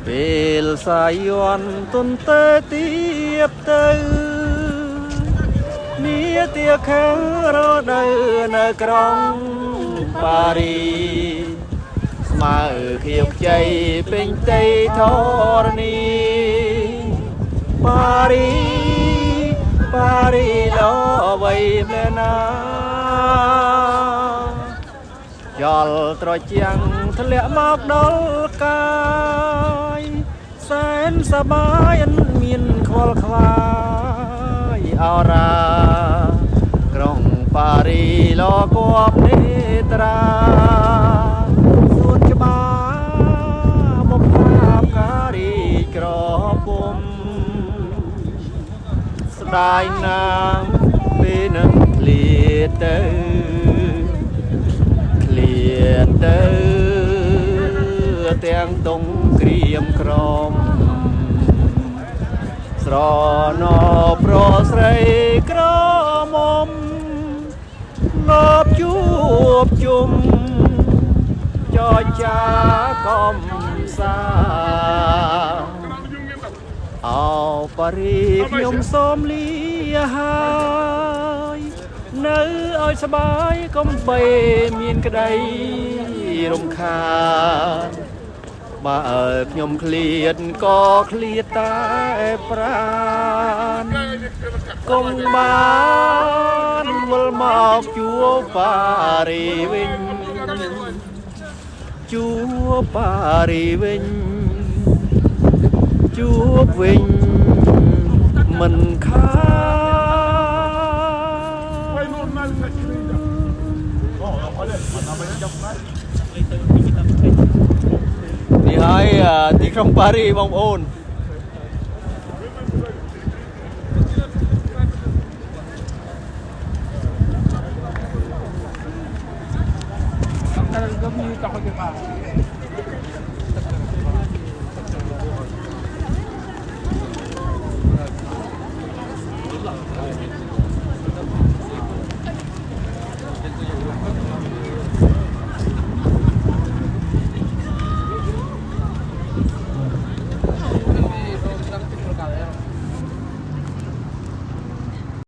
ពេលសាយ័នទុនទៅទៀបទៅនេះទាខាងរដូវនៅក្រុងប៉ារីស្មើខៀវខ្ចីពេញដីធរណីប៉ារីលោអ្វីម្លេណាយល់ត្រជាំងធ្លាក់មកដល់កាយសែនសបាយមានខ្វល់ខ្វាយអរាក្រុងប៉ារីលគប់នេត្រាសួនច្បារបំផាបការីក្រពុំស្ដាយណាងពេលនឹងឃ្លាតទៅទាំងតុងក្រៀមក្រមស្រណោប្រស្រីក្រមុំលបជួបជុំចចាកំសាអោប៉ារីខ្ញុំសូមលាហើយនៅឲ្យសបាយកុំបីមានក្តីរំខានបើខ្ញុំឃ្លាតក៏ឃ្លាតតែប្រាណកុំបានវិលមកជួបប៉ារីវិញជួបប៉ារីវិញជួបវិញមិនខានេះហើយទីក្រុងប៉ារីបងប្អូនก็มีต่อไปกันมา